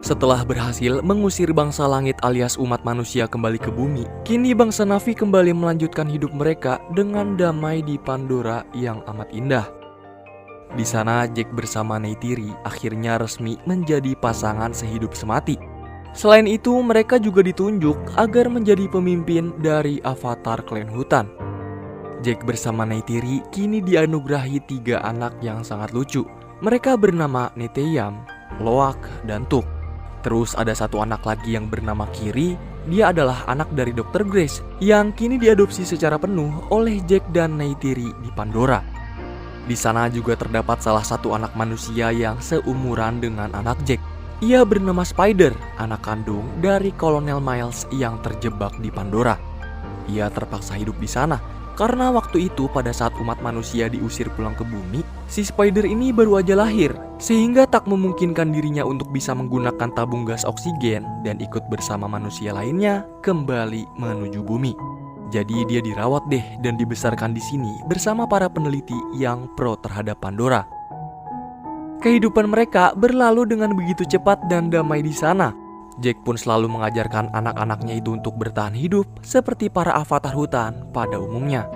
Setelah berhasil mengusir bangsa langit alias umat manusia kembali ke bumi, kini bangsa Na'vi kembali melanjutkan hidup mereka dengan damai di Pandora yang amat indah. Di sana, Jack bersama Neytiri akhirnya resmi menjadi pasangan sehidup semati. Selain itu, mereka juga ditunjuk agar menjadi pemimpin dari Avatar Klan Hutan. Jack bersama Neytiri kini dianugerahi 3 anak yang sangat lucu. Mereka bernama Neteyam, Loak, dan Tuk. Terus ada satu anak lagi yang bernama Kiri. Dia adalah anak dari Dr. Grace yang kini diadopsi secara penuh oleh Jack dan Neytiri di Pandora. Di sana juga terdapat salah satu anak manusia yang seumuran dengan anak Jack. Ia bernama Spider, anak kandung dari Kolonel Miles yang terjebak di Pandora. Ia terpaksa hidup di sana karena waktu itu pada saat umat manusia diusir pulang ke bumi, si Spider ini baru aja lahir, sehingga tak memungkinkan dirinya untuk bisa menggunakan tabung gas oksigen dan ikut bersama manusia lainnya kembali menuju bumi. Jadi dia dirawat deh dan dibesarkan di sini bersama para peneliti yang pro terhadap Pandora. Kehidupan mereka berlalu dengan begitu cepat dan damai di sana. Jack pun selalu mengajarkan anak-anaknya itu untuk bertahan hidup seperti para avatar hutan pada umumnya.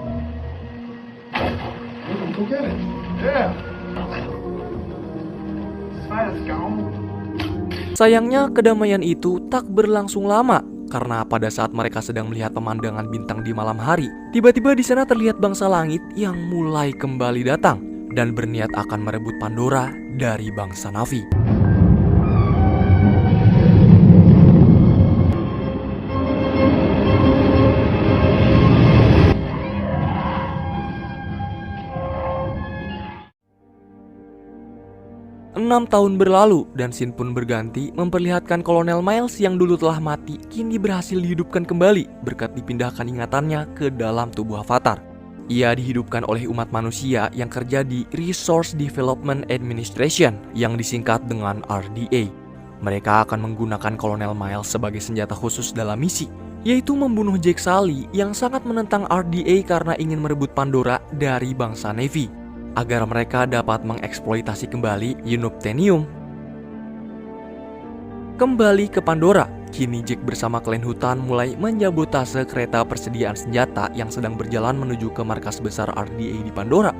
Sayangnya kedamaian itu tak berlangsung lama karena pada saat mereka sedang melihat pemandangan bintang di malam hari, tiba-tiba di sana terlihat bangsa langit yang mulai kembali datang dan berniat akan merebut Pandora dari bangsa Na'vi. 6 tahun berlalu dan scene pun berganti memperlihatkan Kolonel Miles yang dulu telah mati kini berhasil dihidupkan kembali berkat dipindahkan ingatannya ke dalam tubuh Avatar. Ia dihidupkan oleh umat manusia yang kerja di Resource Development Administration yang disingkat dengan RDA. Mereka akan menggunakan Kolonel Miles sebagai senjata khusus dalam misi, yaitu membunuh Jack Sully yang sangat menentang RDA karena ingin merebut Pandora dari bangsa Na'vi, agar mereka dapat mengeksploitasi kembali Unobtainium. Kembali ke Pandora, kini Jack bersama klan hutan mulai menyabotase kereta persediaan senjata yang sedang berjalan menuju ke markas besar RDA di Pandora.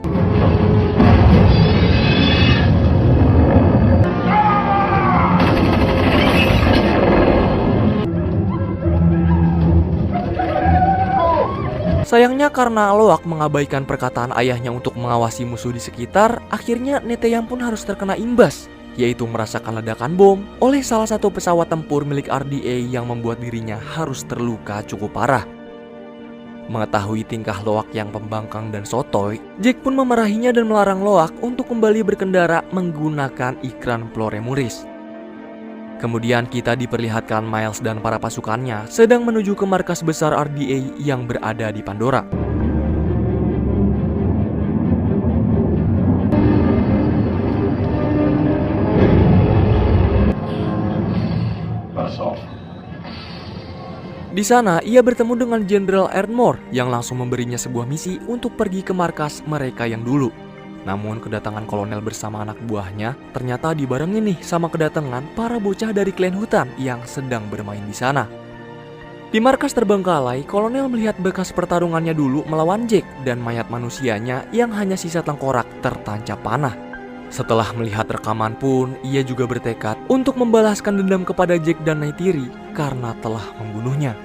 Sayangnya karena Loak mengabaikan perkataan ayahnya untuk mengawasi musuh di sekitar, akhirnya Neteyam pun harus terkena imbas, yaitu merasakan ledakan bom oleh salah satu pesawat tempur milik RDA yang membuat dirinya harus terluka cukup parah. Mengetahui tingkah Loak yang pembangkang dan sotoy, Jack pun memarahinya dan melarang Loak untuk kembali berkendara menggunakan ikran Ploremuris. Kemudian kita diperlihatkan Miles dan para pasukannya sedang menuju ke markas besar RDA yang berada di Pandora. Di sana, ia bertemu dengan Jenderal Ardmore yang langsung memberinya sebuah misi untuk pergi ke markas mereka yang dulu. Namun kedatangan kolonel bersama anak buahnya ternyata dibarengi nih sama kedatangan para bocah dari klan hutan yang sedang bermain di sana. Di markas terbengkalai, kolonel melihat bekas pertarungannya dulu melawan Jack dan mayat manusianya yang hanya sisa tengkorak tertancap panah. Setelah melihat rekaman pun, ia juga bertekad untuk membalaskan dendam kepada Jack dan Neytiri karena telah membunuhnya.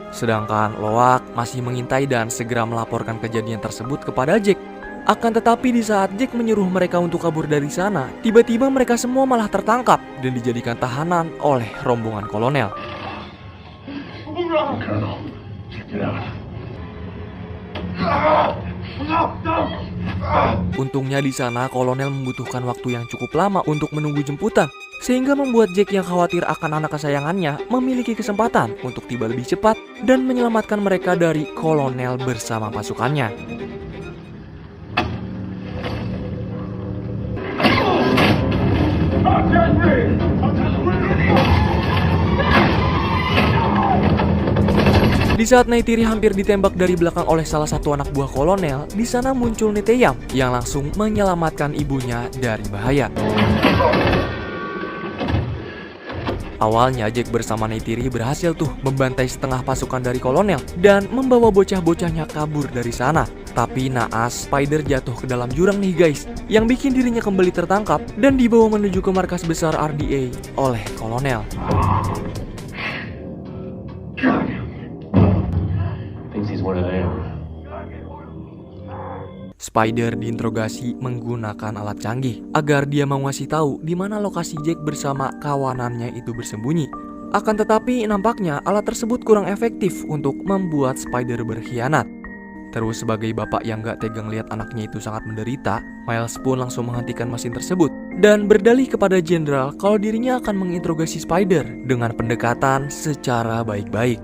Sedangkan Loak masih mengintai dan segera melaporkan kejadian tersebut kepada Jack. Akan tetapi di saat Jack menyuruh mereka untuk kabur dari sana, tiba-tiba mereka semua malah tertangkap dan dijadikan tahanan oleh rombongan kolonel. Untungnya di sana kolonel membutuhkan waktu yang cukup lama untuk menunggu jemputan, sehingga membuat Jack yang khawatir akan anak kesayangannya memiliki kesempatan untuk tiba lebih cepat dan menyelamatkan mereka dari kolonel bersama pasukannya. Di saat Neytiri hampir ditembak dari belakang oleh salah satu anak buah kolonel, di sana muncul Neteyam yang langsung menyelamatkan ibunya dari bahaya. Awalnya Jack bersama Neytiri berhasil tuh membantai setengah pasukan dari kolonel dan membawa bocah-bocahnya kabur dari sana. Tapi naas, Spider jatuh ke dalam jurang nih guys, yang bikin dirinya kembali tertangkap dan dibawa menuju ke markas besar RDA oleh kolonel. Spider diinterogasi menggunakan alat canggih agar dia mau ngasih tahu di mana lokasi Jack bersama kawanannya itu bersembunyi. Akan tetapi nampaknya alat tersebut kurang efektif untuk membuat Spider berkhianat. Terus sebagai bapak yang gak tegang lihat anaknya itu sangat menderita, Miles pun langsung menghentikan mesin tersebut dan berdalih kepada jenderal kalau dirinya akan menginterogasi Spider dengan pendekatan secara baik-baik.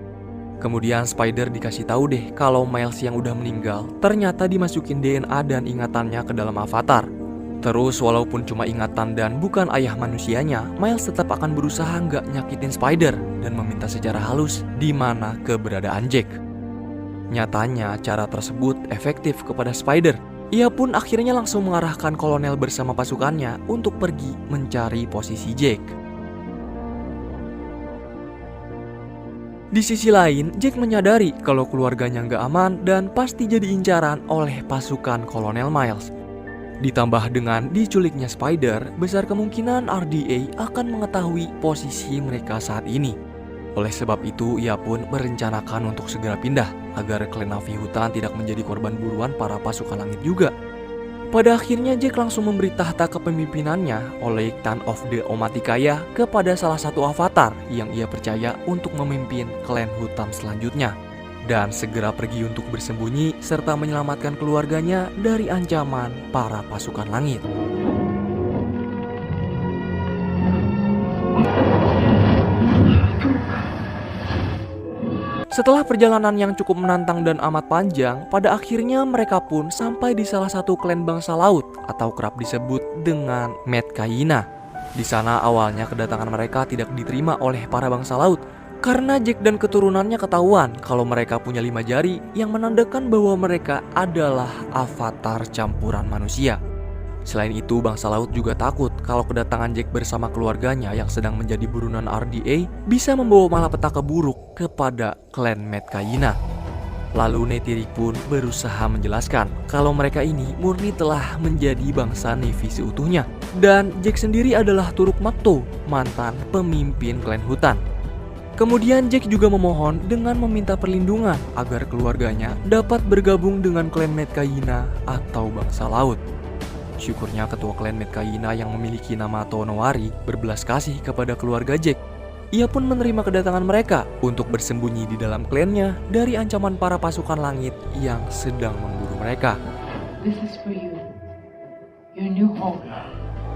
Kemudian Spider dikasih tahu deh kalau Miles yang udah meninggal ternyata dimasukin DNA dan ingatannya ke dalam avatar. Terus walaupun cuma ingatan dan bukan ayah manusianya, Miles tetap akan berusaha nggak nyakitin Spider dan meminta secara halus di mana keberadaan Jack. Nyatanya cara tersebut efektif kepada Spider. Ia pun akhirnya langsung mengarahkan kolonel bersama pasukannya untuk pergi mencari posisi Jack. Di sisi lain, Jack menyadari kalau keluarganya nggak aman dan pasti jadi incaran oleh pasukan Kolonel Miles. Ditambah dengan diculiknya Spider, besar kemungkinan RDA akan mengetahui posisi mereka saat ini. Oleh sebab itu, ia pun merencanakan untuk segera pindah agar klan Na'vi hutan tidak menjadi korban buruan para pasukan langit juga. Pada akhirnya Jack langsung memberi tahta kepemimpinannya oleh Ktan of the Omaticaya kepada salah satu avatar yang ia percaya untuk memimpin klan hutan selanjutnya. Dan segera pergi untuk bersembunyi serta menyelamatkan keluarganya dari ancaman para pasukan langit. Setelah perjalanan yang cukup menantang dan amat panjang, pada akhirnya mereka pun sampai di salah satu klan bangsa laut atau kerap disebut dengan Metkayina. Di sana awalnya kedatangan mereka tidak diterima oleh para bangsa laut karena Jack dan keturunannya ketahuan kalau mereka punya 5 jari yang menandakan bahwa mereka adalah avatar campuran manusia. Selain itu, bangsa laut juga takut kalau kedatangan Jack bersama keluarganya yang sedang menjadi buronan RDA bisa membawa malapetaka buruk kepada klan Metkayina. Lalu Neytiri pun berusaha menjelaskan kalau mereka ini murni telah menjadi bangsa Na'vi seutuhnya. Dan Jack sendiri adalah Turuk Makto, mantan pemimpin klan hutan. Kemudian Jack juga memohon dengan meminta perlindungan agar keluarganya dapat bergabung dengan klan Metkayina atau bangsa laut. Syukurnya ketua klan Metkayina yang memiliki nama Tonowari berbelas kasih kepada keluarga Jack. Ia pun menerima kedatangan mereka untuk bersembunyi di dalam klannya dari ancaman para pasukan langit yang sedang memburu mereka. This is for you. Your new home.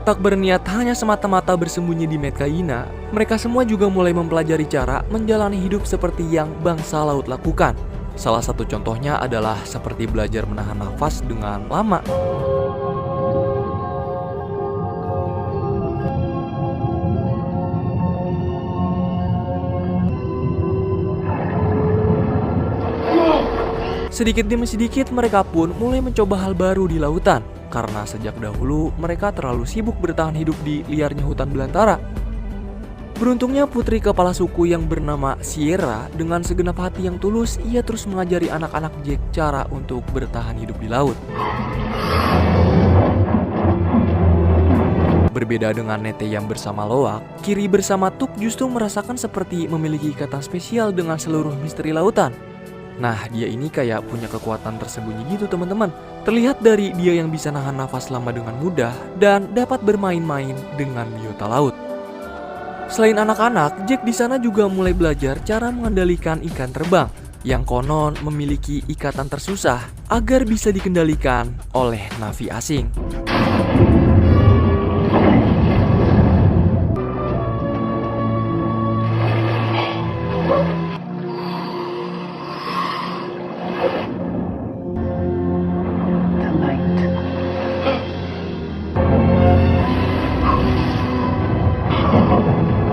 Tak berniat hanya semata-mata bersembunyi di Metkayina, mereka semua juga mulai mempelajari cara menjalani hidup seperti yang bangsa laut lakukan. Salah satu contohnya adalah seperti belajar menahan nafas dengan lama. Sedikit demi sedikit mereka pun mulai mencoba hal baru di lautan karena sejak dahulu mereka terlalu sibuk bertahan hidup di liarnya hutan belantara. Beruntungnya putri kepala suku yang bernama Sierra dengan segenap hati yang tulus ia terus mengajari anak-anak Jack cara untuk bertahan hidup di laut. Berbeda dengan Nete yang bersama Loak, Kiri bersama Tuk justru merasakan seperti memiliki ikatan spesial dengan seluruh misteri lautan. Nah, dia ini kayak punya kekuatan tersembunyi gitu teman-teman. Terlihat dari dia yang bisa nahan nafas lama dengan mudah dan dapat bermain-main dengan biota laut. Selain anak-anak, Jack di sana juga mulai belajar cara mengendalikan ikan terbang yang konon memiliki ikatan tersusah agar bisa dikendalikan oleh Na'vi asing.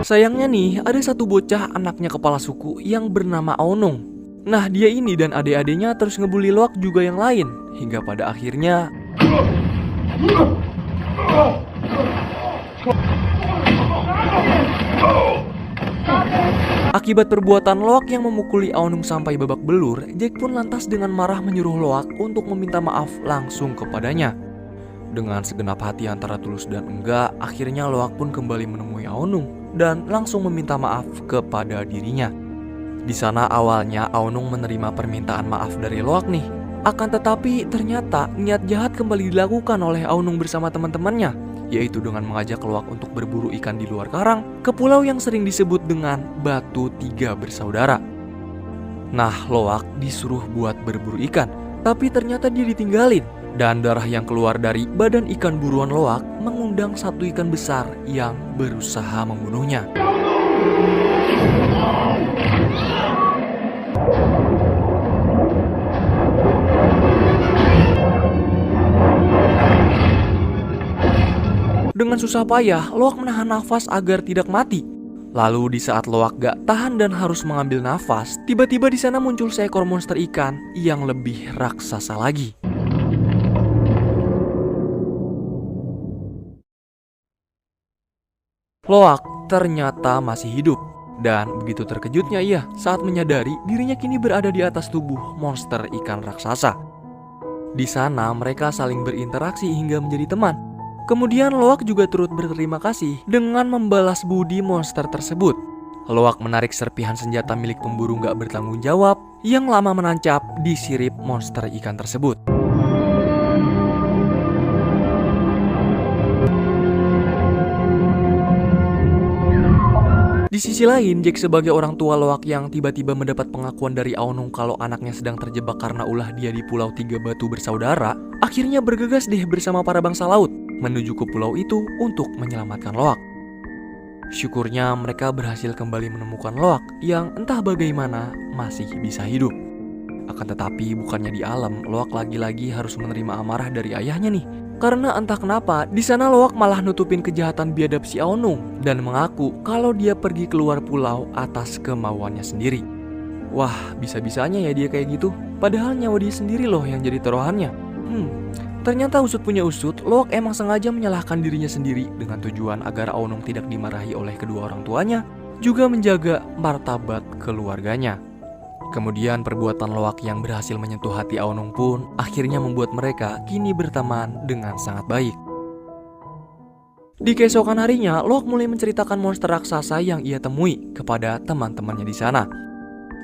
Sayangnya nih, ada satu bocah anaknya kepala suku yang bernama Aonung. Nah, dia ini dan adik-adiknya terus ngebully Loak juga yang lain, hingga pada akhirnya Akibat perbuatan Loak yang memukuli Aonung sampai babak belur, Jack pun lantas dengan marah menyuruh Loak untuk meminta maaf langsung kepadanya. Dengan segenap hati antara tulus dan enggak, akhirnya Loak pun kembali menemui Aonung dan langsung meminta maaf kepada dirinya. Di sana awalnya Aonung menerima permintaan maaf dari Loak nih. Akan tetapi ternyata niat jahat kembali dilakukan oleh Aonung bersama teman-temannya, yaitu dengan mengajak Loak untuk berburu ikan di luar karang ke pulau yang sering disebut dengan Batu Tiga Bersaudara. Nah, Loak disuruh buat berburu ikan, tapi ternyata dia ditinggalin. Dan darah yang keluar dari badan ikan buruan Loak mengundang satu ikan besar yang berusaha membunuhnya. Dengan susah payah, Loak menahan nafas agar tidak mati. Lalu di saat Loak gak tahan dan harus mengambil nafas, tiba-tiba di sana muncul seekor monster ikan yang lebih raksasa lagi. Loak ternyata masih hidup. Dan begitu terkejutnya ia saat menyadari dirinya kini berada di atas tubuh monster ikan raksasa. Di sana mereka saling berinteraksi hingga menjadi teman. Kemudian Loak juga turut berterima kasih dengan membalas budi monster tersebut. Loak menarik serpihan senjata milik pemburu gak bertanggung jawab yang lama menancap di sirip monster ikan tersebut. Di sisi lain, Jack sebagai orang tua Loak yang tiba-tiba mendapat pengakuan dari Aonung kalau anaknya sedang terjebak karena ulah dia di Pulau Tiga Batu Bersaudara, akhirnya bergegas deh bersama para bangsa laut menuju ke pulau itu untuk menyelamatkan Loak. Syukurnya mereka berhasil kembali menemukan Loak yang entah bagaimana masih bisa hidup. Akan tetapi bukannya di alam, Loak lagi-lagi harus menerima amarah dari ayahnya nih. Karena entah kenapa, di sana Loak malah nutupin kejahatan biadab si Aonung dan mengaku kalau dia pergi keluar pulau atas kemauannya sendiri. Wah, bisa-bisanya ya dia kayak gitu. Padahal nyawa dia sendiri loh yang jadi taruhannya. Ternyata usut punya usut, Loak emang sengaja menyalahkan dirinya sendiri dengan tujuan agar Aonung tidak dimarahi oleh kedua orang tuanya, juga menjaga martabat keluarganya. Kemudian perbuatan Loak yang berhasil menyentuh hati Aonung pun akhirnya membuat mereka kini berteman dengan sangat baik. Di keesokan harinya, Loak mulai menceritakan monster raksasa yang ia temui kepada teman-temannya di sana.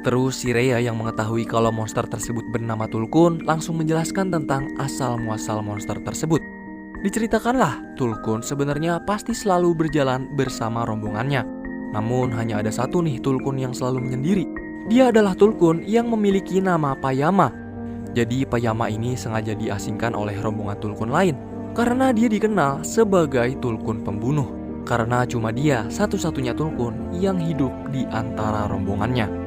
Terus si Rhea yang mengetahui kalau monster tersebut bernama Tulkun langsung menjelaskan tentang asal-muasal monster tersebut. Diceritakanlah, Tulkun sebenarnya pasti selalu berjalan bersama rombongannya. Namun hanya ada satu nih Tulkun yang selalu menyendiri. Dia adalah Tulkun yang memiliki nama Payama. Jadi Payama ini sengaja diasingkan oleh rombongan Tulkun lain karena dia dikenal sebagai Tulkun pembunuh. Karena cuma dia satu-satunya Tulkun yang hidup di antara rombongannya.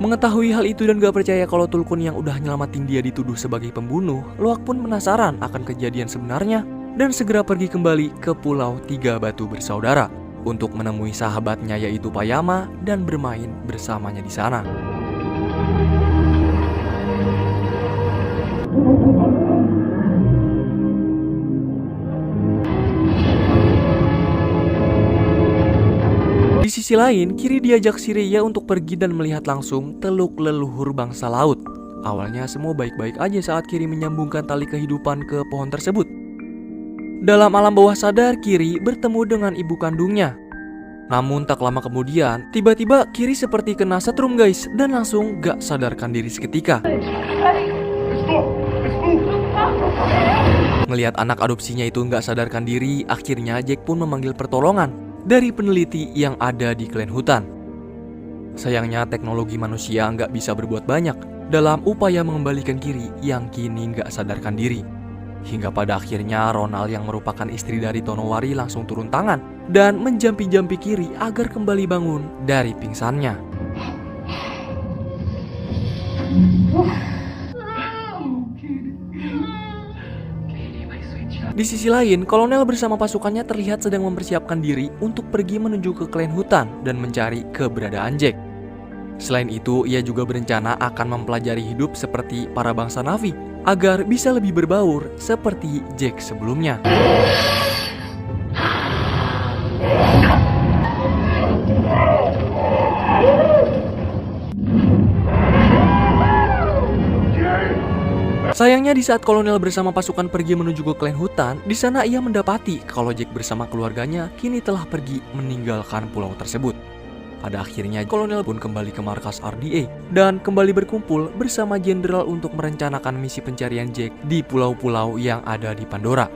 Mengetahui hal itu dan gak percaya kalau Tulkun yang udah nyelamatin dia dituduh sebagai pembunuh, Loak pun penasaran akan kejadian sebenarnya dan segera pergi kembali ke Pulau Tiga Batu Bersaudara untuk menemui sahabatnya yaitu Payama dan bermain bersamanya di sana. Di sisi lain, Kiri diajak si Rhea untuk pergi dan melihat langsung teluk leluhur bangsa laut. Awalnya semua baik-baik aja saat Kiri menyambungkan tali kehidupan ke pohon tersebut. Dalam alam bawah sadar, Kiri bertemu dengan ibu kandungnya. Namun tak lama kemudian, tiba-tiba Kiri seperti kena setrum guys dan langsung gak sadarkan diri seketika. Melihat anak adopsinya itu gak sadarkan diri, akhirnya Jack pun memanggil pertolongan dari peneliti yang ada di klan hutan. Sayangnya teknologi manusia nggak bisa berbuat banyak dalam upaya mengembalikan Kiri yang kini nggak sadarkan diri. Hingga pada akhirnya Ronald yang merupakan istri dari Tonowari langsung turun tangan dan menjampi-jampi Kiri agar kembali bangun dari pingsannya. Di sisi lain, kolonel bersama pasukannya terlihat sedang mempersiapkan diri untuk pergi menuju ke klan hutan dan mencari keberadaan Jack. Selain itu, ia juga berencana akan mempelajari hidup seperti para bangsa Na'vi agar bisa lebih berbaur seperti Jack sebelumnya. Sayangnya di saat kolonel bersama pasukan pergi menuju ke klan hutan, di sana ia mendapati kalau Jack bersama keluarganya kini telah pergi meninggalkan pulau tersebut. Pada akhirnya kolonel pun kembali ke markas RDA dan kembali berkumpul bersama jenderal untuk merencanakan misi pencarian Jack di pulau-pulau yang ada di Pandora.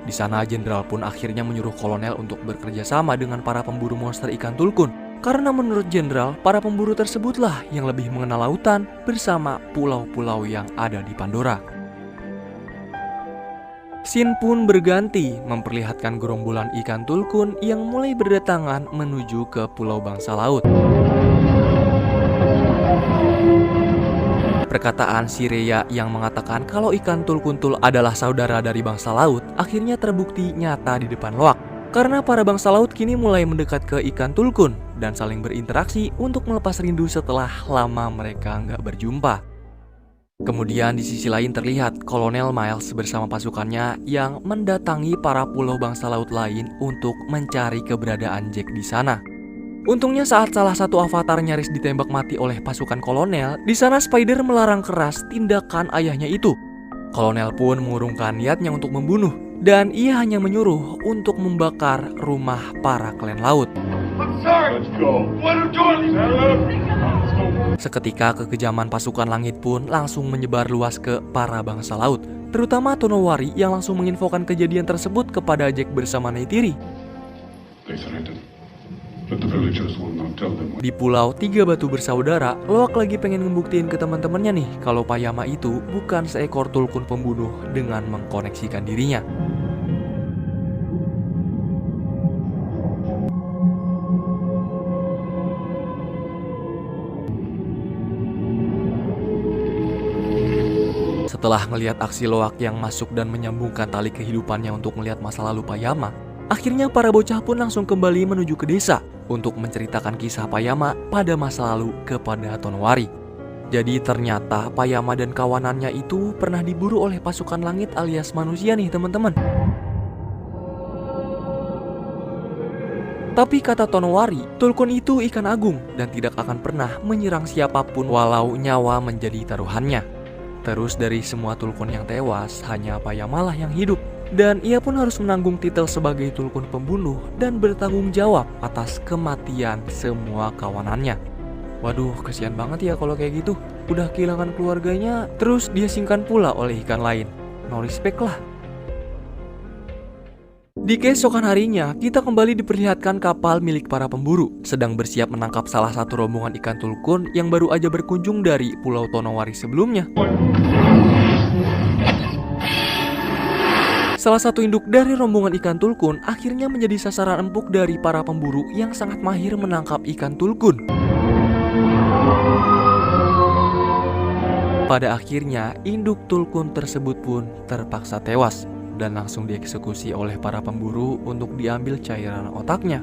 Di sana jenderal pun akhirnya menyuruh kolonel untuk bekerja sama dengan para pemburu monster ikan tulkun. Karena menurut jenderal, para pemburu tersebutlah yang lebih mengenal lautan bersama pulau-pulau yang ada di Pandora. Scene pun berganti, memperlihatkan gerombolan ikan tulkun yang mulai berdatangan menuju ke pulau bangsa laut. Perkataan si Rhea yang mengatakan kalau ikan tulkuntul adalah saudara dari bangsa laut akhirnya terbukti nyata di depan Loak. Karena para bangsa laut kini mulai mendekat ke ikan tulkun dan saling berinteraksi untuk melepas rindu setelah lama mereka nggak berjumpa. Kemudian di sisi lain terlihat Kolonel Miles bersama pasukannya yang mendatangi para pulau bangsa laut lain untuk mencari keberadaan Jack di sana. Untungnya saat salah satu avatar nyaris ditembak mati oleh pasukan kolonel, di sana Spider melarang keras tindakan ayahnya itu. Kolonel pun mengurungkan niatnya untuk membunuh, dan ia hanya menyuruh untuk membakar rumah para klan laut. Seketika kekejaman pasukan langit pun langsung menyebar luas ke para bangsa laut, terutama Tonowari yang langsung menginfokan kejadian tersebut kepada Jack bersama Neytiri. Di pulau Tiga Batu Bersaudara, Loak lagi pengen ngebuktiin ke teman-temannya nih kalau Payama itu bukan seekor tulkun pembunuh dengan mengkoneksikan dirinya. Setelah melihat aksi Loak yang masuk dan menyambungkan tali kehidupannya untuk melihat masa lalu Payama, akhirnya para bocah pun langsung kembali menuju ke desa untuk menceritakan kisah Payama pada masa lalu kepada Tonowari. Jadi ternyata Payama dan kawanannya itu pernah diburu oleh pasukan langit alias manusia nih teman-teman. Tapi kata Tonowari, tulkun itu ikan agung dan tidak akan pernah menyerang siapapun walau nyawa menjadi taruhannya. Terus dari semua tulkun yang tewas, hanya Payama lah yang hidup. Dan ia pun harus menanggung titel sebagai tulkun pembunuh dan bertanggung jawab atas kematian semua kawanannya. Waduh, kasihan banget ya kalau kayak gitu. Udah kehilangan keluarganya, terus diasingkan pula oleh ikan lain. No respect lah. Di keesokan harinya, kita kembali diperlihatkan kapal milik para pemburu sedang bersiap menangkap salah satu rombongan ikan tulkun yang baru aja berkunjung dari Pulau Tonowari sebelumnya. Salah satu induk dari rombongan ikan tulkun akhirnya menjadi sasaran empuk dari para pemburu yang sangat mahir menangkap ikan tulkun. Pada akhirnya, induk tulkun tersebut pun terpaksa tewas dan langsung dieksekusi oleh para pemburu untuk diambil cairan otaknya.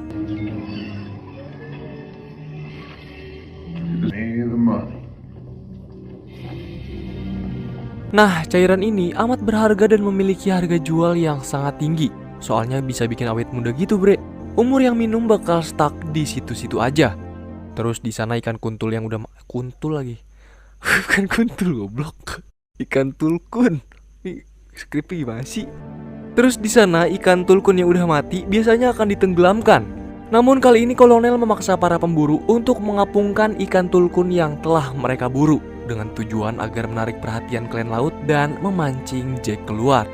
Nah, cairan ini amat berharga dan memiliki harga jual yang sangat tinggi. Soalnya bisa bikin awet muda gitu, bre. Umur yang minum bakal stuck di situ-situ aja. Terus di sana ikan kuntul yang udah kuntul lagi. Bukan kuntul, goblok. Ikan tulkun. Skripnya gimana sih? Terus di sana ikan tulkun yang udah mati biasanya akan ditenggelamkan. Namun kali ini kolonel memaksa para pemburu untuk mengapungkan ikan tulkun yang telah mereka buru dengan tujuan agar menarik perhatian klan laut dan memancing Jack keluar.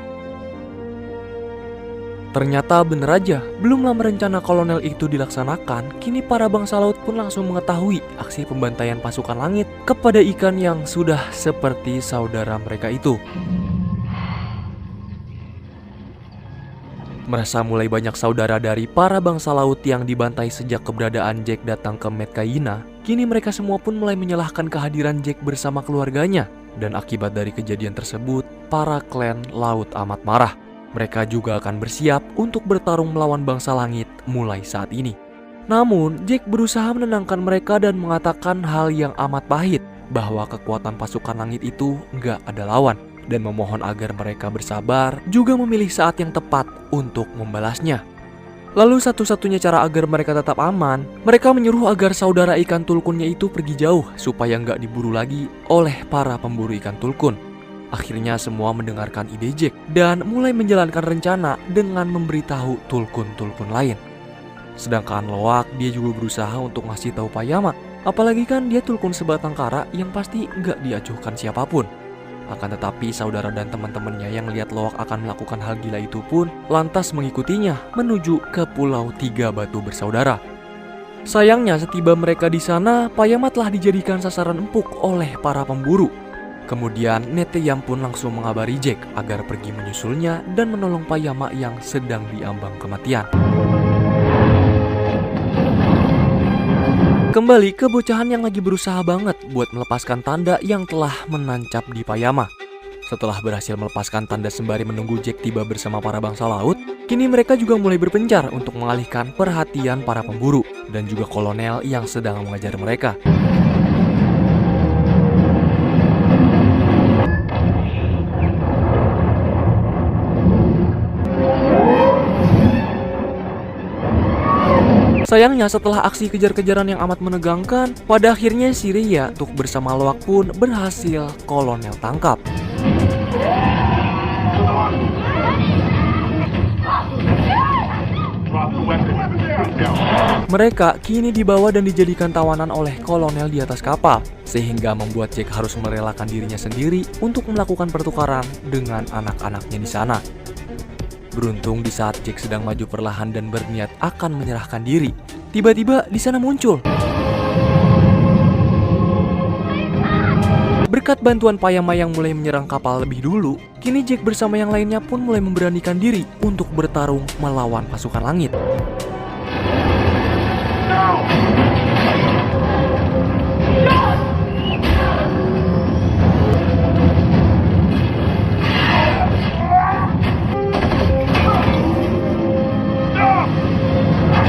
Ternyata bener aja, belum lama rencana kolonel itu dilaksanakan, kini para bangsa laut pun langsung mengetahui aksi pembantaian pasukan langit kepada ikan yang sudah seperti saudara mereka itu. Merasa mulai banyak saudara dari para bangsa laut yang dibantai sejak keberadaan Jack datang ke Medcaina, kini mereka semua pun mulai menyalahkan kehadiran Jack bersama keluarganya. Dan akibat dari kejadian tersebut, para klan laut amat marah. Mereka juga akan bersiap untuk bertarung melawan bangsa langit mulai saat ini. Namun, Jack berusaha menenangkan mereka dan mengatakan hal yang amat pahit, bahwa kekuatan pasukan langit itu nggak ada lawan. Dan memohon agar mereka bersabar, juga memilih saat yang tepat untuk membalasnya. Lalu satu-satunya cara agar mereka tetap aman, mereka menyuruh agar saudara ikan tulkunnya itu pergi jauh supaya nggak diburu lagi oleh para pemburu ikan tulkun. Akhirnya semua mendengarkan ide Jack dan mulai menjalankan rencana dengan memberitahu tulkun-tulkun lain. Sedangkan Loak dia juga berusaha untuk ngasih tahu Payama, apalagi kan dia tulkun sebatang kara yang pasti gak diacuhkan siapapun. Akan tetapi saudara dan teman-temannya yang lihat Loak akan melakukan hal gila itu pun lantas mengikutinya menuju ke Pulau Tiga Batu Bersaudara. Sayangnya setiba mereka di sana, Payama telah dijadikan sasaran empuk oleh para pemburu. Kemudian Neteyam pun langsung mengabari Jack agar pergi menyusulnya dan menolong Payama yang sedang diambang kematian. Kembali ke bocahan yang lagi berusaha banget buat melepaskan tanda yang telah menancap di Payama. Setelah berhasil melepaskan tanda sembari menunggu Jack tiba bersama para bangsa laut, kini mereka juga mulai berpencar untuk mengalihkan perhatian para pemburu dan juga kolonel yang sedang mengejar mereka. Sayangnya setelah aksi kejar-kejaran yang amat menegangkan, pada akhirnya si Ria Tuk bersama Loak pun berhasil kolonel tangkap. Mereka kini dibawa dan dijadikan tawanan oleh kolonel di atas kapal, sehingga membuat Jack harus merelakan dirinya sendiri untuk melakukan pertukaran dengan anak-anaknya di sana. Beruntung di saat Jack sedang maju perlahan dan berniat akan menyerahkan diri, tiba-tiba di sana muncul. Berkat bantuan Payama yang mulai menyerang kapal lebih dulu, kini Jack bersama yang lainnya pun mulai memberanikan diri untuk bertarung melawan pasukan langit.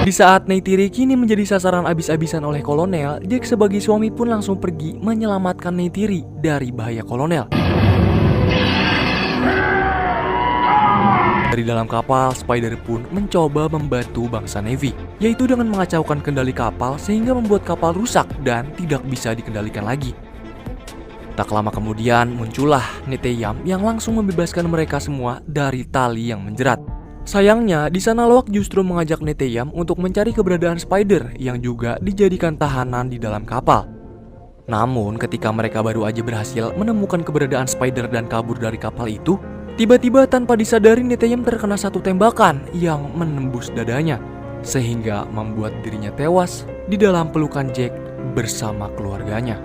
Di saat Neytiri kini menjadi sasaran abis-abisan oleh kolonel, Jack sebagai suami pun langsung pergi menyelamatkan Neytiri dari bahaya kolonel. Dari dalam kapal, Spider pun mencoba membantu bangsa Navy, yaitu dengan mengacaukan kendali kapal sehingga membuat kapal rusak dan tidak bisa dikendalikan lagi. Tak lama kemudian muncullah Neteyam yang langsung membebaskan mereka semua dari tali yang menjerat. Sayangnya, di sana Loak justru mengajak Neteyam untuk mencari keberadaan Spider yang juga dijadikan tahanan di dalam kapal. Namun, ketika mereka baru aja berhasil menemukan keberadaan Spider dan kabur dari kapal itu, tiba-tiba tanpa disadari Neteyam terkena satu tembakan yang menembus dadanya, sehingga membuat dirinya tewas di dalam pelukan Jack bersama keluarganya.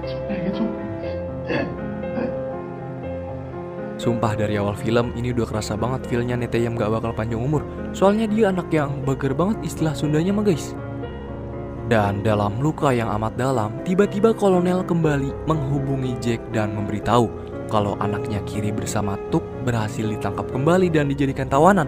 Sumpah dari awal film ini udah kerasa banget feelnya Neteyam gak bakal panjang umur. Soalnya dia anak yang bager banget istilah Sundanya mah guys. Dan dalam luka yang amat dalam, tiba-tiba kolonel kembali menghubungi Jack dan memberitahu kalau anaknya Kiri bersama Tuk berhasil ditangkap kembali dan dijadikan tawanan.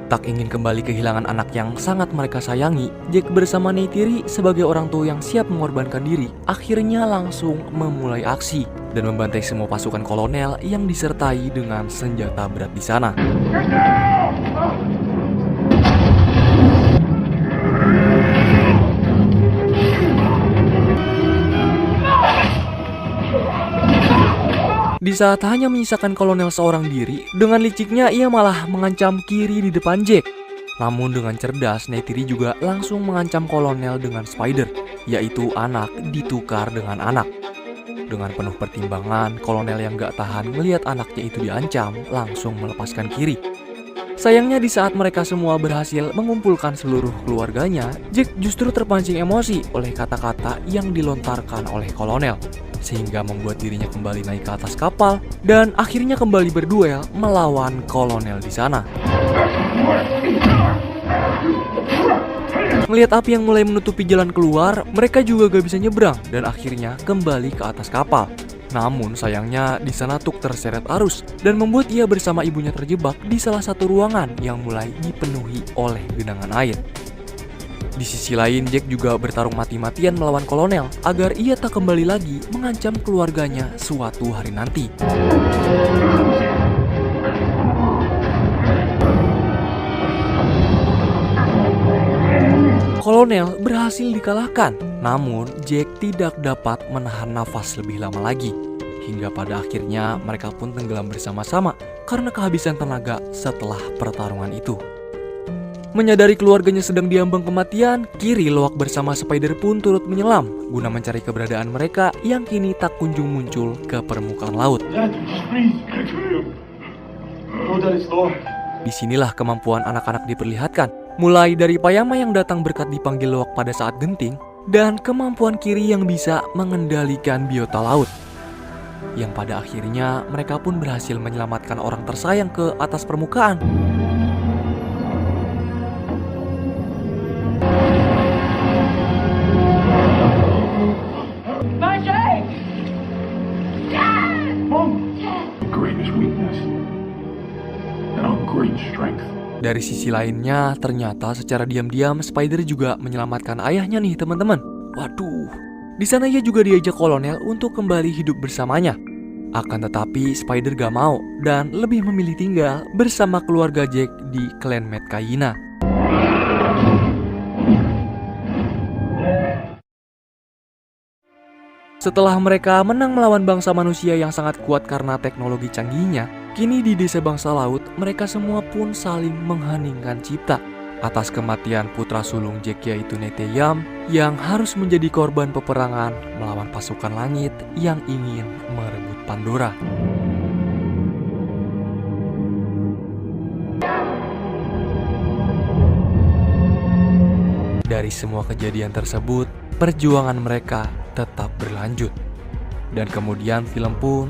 Tak ingin kembali kehilangan anak yang sangat mereka sayangi, Jack bersama Neytiri sebagai orang tua yang siap mengorbankan diri, akhirnya langsung memulai aksi dan membantai semua pasukan kolonel yang disertai dengan senjata berat di sana. Di saat hanya menyisakan kolonel seorang diri, dengan liciknya ia malah mengancam Kiri di depan Jack. Namun dengan cerdas, Neytiri juga langsung mengancam kolonel dengan Spider, yaitu anak ditukar dengan anak. Dengan penuh pertimbangan, kolonel yang gak tahan melihat anaknya itu diancam, langsung melepaskan Kiri. Sayangnya di saat mereka semua berhasil mengumpulkan seluruh keluarganya, Jack justru terpancing emosi oleh kata-kata yang dilontarkan oleh kolonel, sehingga membuat dirinya kembali naik ke atas kapal dan akhirnya kembali berduel melawan kolonel di sana. Melihat api yang mulai menutupi jalan keluar, mereka juga gak bisa nyebrang dan akhirnya kembali ke atas kapal. Namun sayangnya di sana Tuk terseret arus dan membuat ia bersama ibunya terjebak di salah satu ruangan yang mulai dipenuhi oleh genangan air. Di sisi lain, Jack juga bertarung mati-matian melawan kolonel agar ia tak kembali lagi mengancam keluarganya suatu hari nanti. Kolonel berhasil dikalahkan, namun Jack tidak dapat menahan nafas lebih lama lagi. hingga pada akhirnya mereka pun tenggelam bersama-sama karena kehabisan tenaga setelah pertarungan itu. Menyadari keluarganya sedang diambang kematian, Kiri, Loak bersama Spider pun turut menyelam guna mencari keberadaan mereka yang kini tak kunjung muncul ke permukaan laut. Disinilah kemampuan anak-anak diperlihatkan, mulai dari Payama yang datang berkat dipanggil Loak pada saat genting, dan kemampuan Kiri yang bisa mengendalikan biota laut. Yang pada akhirnya mereka pun berhasil menyelamatkan orang tersayang ke atas permukaan. Dari sisi lainnya, ternyata secara diam-diam Spider juga menyelamatkan ayahnya nih teman-teman. Waduh, di sana ia juga diajak kolonel untuk kembali hidup bersamanya. Akan tetapi Spider gak mau dan lebih memilih tinggal bersama keluarga Jack di klan Metkayina. Setelah mereka menang melawan bangsa manusia yang sangat kuat karena teknologi canggihnya, kini di desa bangsa laut, mereka semua pun saling mengheningkan cipta atas kematian putra sulung Jack, yaitu Neteyam, yang harus menjadi korban peperangan melawan pasukan langit yang ingin merebut Pandora. Dari semua kejadian tersebut, perjuangan mereka tetap berlanjut. Dan kemudian film pun